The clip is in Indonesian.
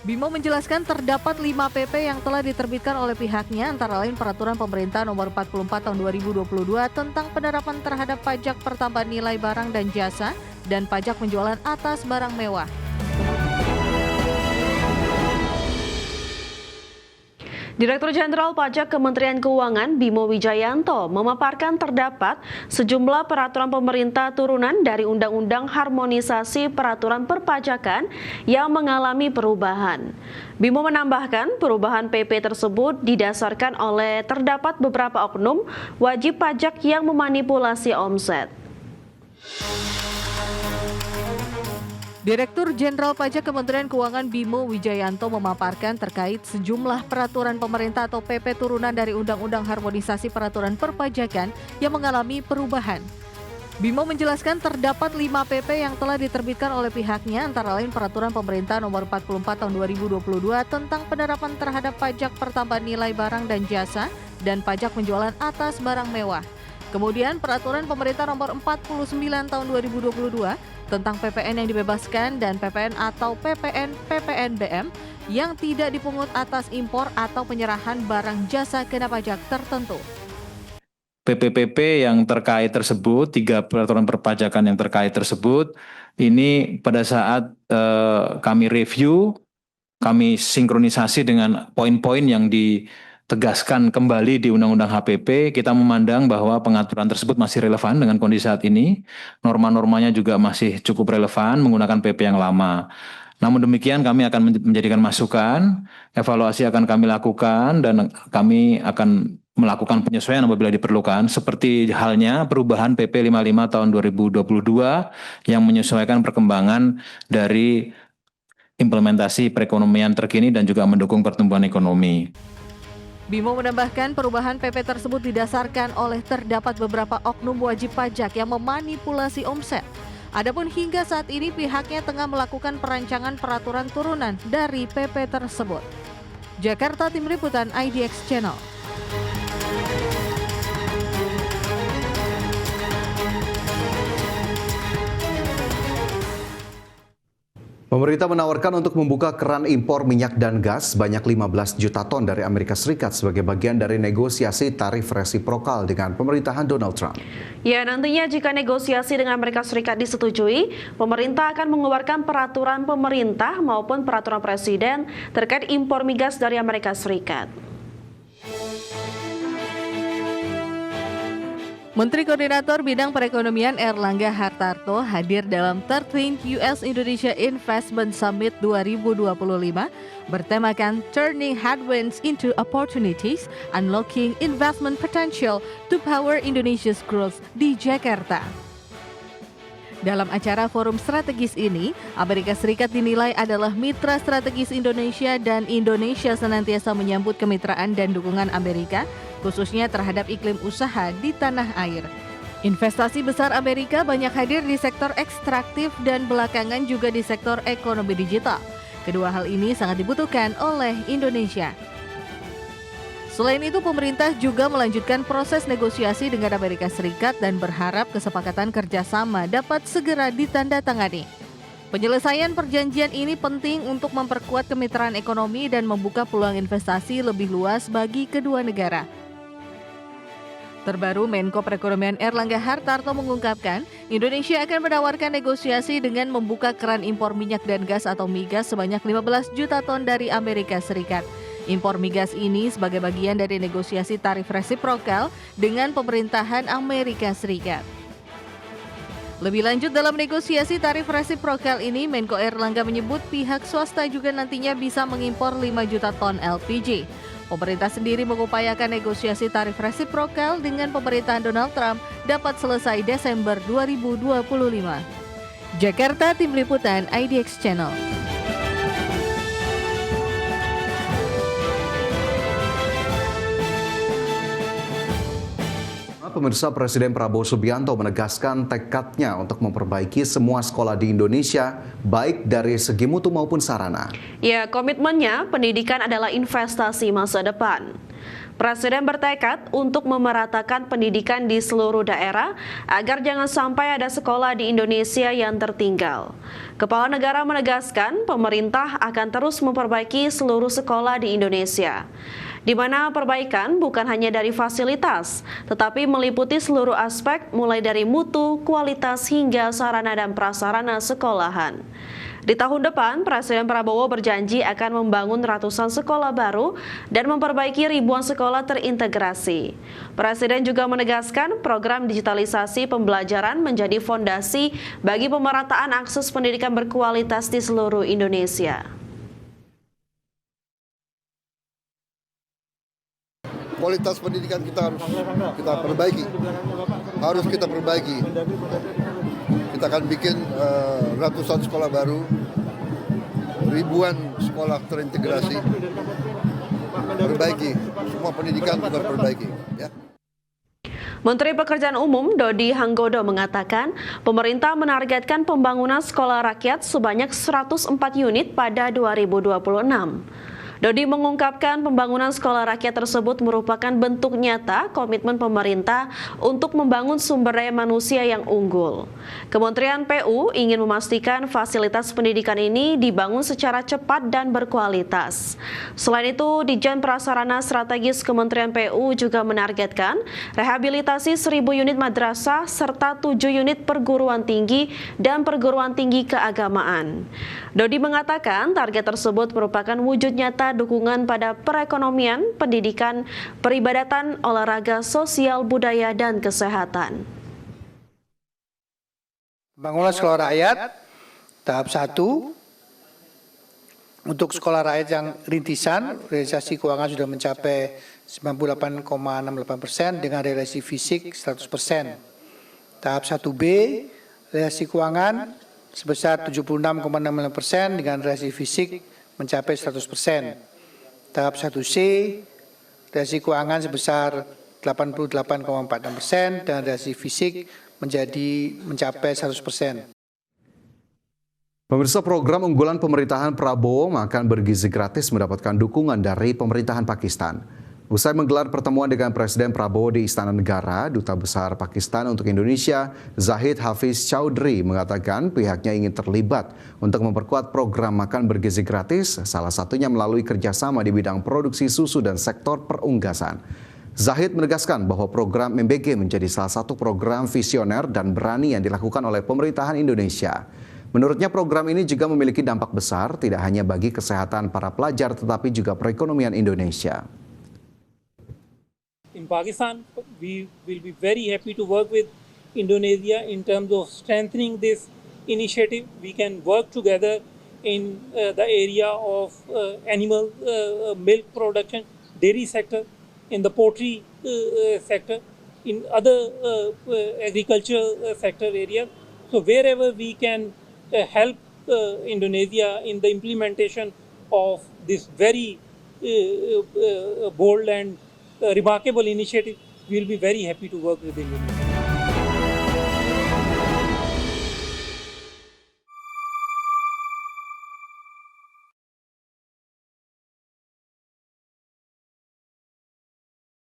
Bimo menjelaskan terdapat 5 PP yang telah diterbitkan oleh pihaknya, antara lain Peraturan Pemerintah Nomor 44 Tahun 2022 tentang penerapan terhadap pajak pertambahan nilai barang dan jasa dan pajak penjualan atas barang mewah. Direktur Jenderal Pajak Kementerian Keuangan Bimo Wijayanto memaparkan terdapat sejumlah peraturan pemerintah turunan dari Undang-Undang Harmonisasi Peraturan Perpajakan yang mengalami perubahan. Bimo menambahkan perubahan PP tersebut didasarkan oleh terdapat beberapa oknum wajib pajak yang memanipulasi omset. Direktur Jenderal Pajak Kementerian Keuangan Bimo Wijayanto memaparkan terkait sejumlah peraturan pemerintah atau PP turunan dari Undang-Undang Harmonisasi Peraturan Perpajakan yang mengalami perubahan. Bimo menjelaskan terdapat 5 PP yang telah diterbitkan oleh pihaknya, antara lain Peraturan Pemerintah Nomor 44 Tahun 2022 tentang penerapan terhadap pajak pertambahan nilai barang dan jasa dan pajak penjualan atas barang mewah. Kemudian Peraturan Pemerintah Nomor 49 Tahun 2022 tentang PPN yang dibebaskan dan PPN atau PPN-PPNBM yang tidak dipungut atas impor atau penyerahan barang jasa kena pajak tertentu. PP-PP yang terkait tersebut, 3 peraturan perpajakan yang terkait tersebut, ini pada saat kami review, kami sinkronisasi dengan poin-poin yang ditegaskan kembali di Undang-Undang HPP, kita memandang bahwa pengaturan tersebut masih relevan dengan kondisi saat ini, norma-normanya juga masih cukup relevan menggunakan PP yang lama. Namun demikian kami akan menjadikan masukan, evaluasi akan kami lakukan dan kami akan melakukan penyesuaian apabila diperlukan, seperti halnya perubahan PP 55 tahun 2022 yang menyesuaikan perkembangan dari implementasi perekonomian terkini dan juga mendukung pertumbuhan ekonomi. Bimo menambahkan perubahan PP tersebut didasarkan oleh terdapat beberapa oknum wajib pajak yang memanipulasi omset. Adapun hingga saat ini pihaknya tengah melakukan perancangan peraturan turunan dari PP tersebut. Jakarta, Tim Liputan IDX Channel. Pemerintah menawarkan untuk membuka keran impor minyak dan gas sebanyak 15 juta ton dari Amerika Serikat sebagai bagian dari negosiasi tarif resiprokal dengan pemerintahan Donald Trump. Ya, nantinya jika negosiasi dengan Amerika Serikat disetujui, pemerintah akan mengeluarkan peraturan pemerintah maupun peraturan presiden terkait impor migas dari Amerika Serikat. Menteri Koordinator Bidang Perekonomian Erlangga Hartarto hadir dalam 13th US Indonesia Investment Summit 2025 bertemakan Turning Headwinds into Opportunities, Unlocking Investment Potential to Power Indonesia's Growth di Jakarta. Dalam acara forum strategis ini, Amerika Serikat dinilai adalah mitra strategis Indonesia dan Indonesia senantiasa menyambut kemitraan dan dukungan Amerika, khususnya terhadap iklim usaha di tanah air. Investasi besar Amerika banyak hadir di sektor ekstraktif dan belakangan juga di sektor ekonomi digital. Kedua hal ini sangat dibutuhkan oleh Indonesia. Selain itu, pemerintah juga melanjutkan proses negosiasi dengan Amerika Serikat dan berharap kesepakatan kerjasama dapat segera ditandatangani. Penyelesaian perjanjian ini penting untuk memperkuat kemitraan ekonomi dan membuka peluang investasi lebih luas bagi kedua negara. Terbaru, Menko Perekonomian Erlangga Hartarto mengungkapkan, Indonesia akan menawarkan negosiasi dengan membuka keran impor minyak dan gas atau migas sebanyak 15 juta ton dari Amerika Serikat. Impor migas ini sebagai bagian dari negosiasi tarif resiprokal dengan pemerintahan Amerika Serikat. Lebih lanjut dalam negosiasi tarif resiprokal ini, Menko Erlangga menyebut pihak swasta juga nantinya bisa mengimpor 5 juta ton LPG. Pemerintah sendiri mengupayakan negosiasi tarif resiprokal dengan pemerintahan Donald Trump dapat selesai Desember 2025. Jakarta, Tim Liputan IDX Channel. Pemirsa, Presiden Prabowo Subianto menegaskan tekadnya untuk memperbaiki semua sekolah di Indonesia, baik dari segi mutu maupun sarana. Ya, komitmennya pendidikan adalah investasi masa depan. Presiden bertekad untuk memeratakan pendidikan di seluruh daerah agar jangan sampai ada sekolah di Indonesia yang tertinggal. Kepala negara menegaskan pemerintah akan terus memperbaiki seluruh sekolah di Indonesia, di mana perbaikan bukan hanya dari fasilitas, tetapi meliputi seluruh aspek mulai dari mutu, kualitas hingga sarana dan prasarana sekolahan. Di tahun depan, Presiden Prabowo berjanji akan membangun ratusan sekolah baru dan memperbaiki ribuan sekolah terintegrasi. Presiden juga menegaskan program digitalisasi pembelajaran menjadi fondasi bagi pemerataan akses pendidikan berkualitas di seluruh Indonesia. Kualitas pendidikan kita harus kita perbaiki. Kita akan bikin ratusan sekolah baru, ribuan sekolah terintegrasi, perbaiki semua pendidikan kita perbaiki. Ya. Menteri Pekerjaan Umum Dodi Hanggodo mengatakan pemerintah menargetkan pembangunan sekolah rakyat sebanyak 104 unit pada 2026. Dodi mengungkapkan pembangunan sekolah rakyat tersebut merupakan bentuk nyata komitmen pemerintah untuk membangun sumber daya manusia yang unggul. Kementerian PU ingin memastikan fasilitas pendidikan ini dibangun secara cepat dan berkualitas. Selain itu, Ditjen Prasarana Strategis Kementerian PU juga menargetkan rehabilitasi 1.000 unit madrasah serta 7 unit perguruan tinggi dan perguruan tinggi keagamaan. Dodi mengatakan target tersebut merupakan wujud nyata dukungan pada perekonomian, pendidikan, peribadatan, olahraga, sosial, budaya, dan kesehatan. Pembangunan sekolah rakyat tahap 1 untuk sekolah rakyat yang rintisan, realisasi keuangan sudah mencapai 98,68% dengan realisasi fisik 100%. Tahap 1B, realisasi keuangan sebesar 76,69% dengan realisasi fisik mencapai 100%. Tahap 1C, realisasi keuangan sebesar 88,46% dan realisasi fisik mencapai 100%. Pemirsa, program unggulan pemerintahan Prabowo makan bergizi gratis mendapatkan dukungan dari pemerintahan Pakistan. Usai menggelar pertemuan dengan Presiden Prabowo di Istana Negara, Duta Besar Pakistan untuk Indonesia, Zahid Hafiz Chowdhury mengatakan pihaknya ingin terlibat untuk memperkuat program makan bergizi gratis, salah satunya melalui kerjasama di bidang produksi susu dan sektor perunggasan. Zahid menegaskan bahwa program MBG menjadi salah satu program visioner dan berani yang dilakukan oleh pemerintahan Indonesia. Menurutnya program ini juga memiliki dampak besar tidak hanya bagi kesehatan para pelajar tetapi juga perekonomian Indonesia. In Pakistan, we will be very happy to work with Indonesia in terms of strengthening this initiative. We can work together in the area of animal milk production, dairy sector, in the poultry sector, in other agriculture sector areas. So wherever we can help Indonesia in the implementation of this very bold and remarkable initiative, we will be very happy to work with Indonesia.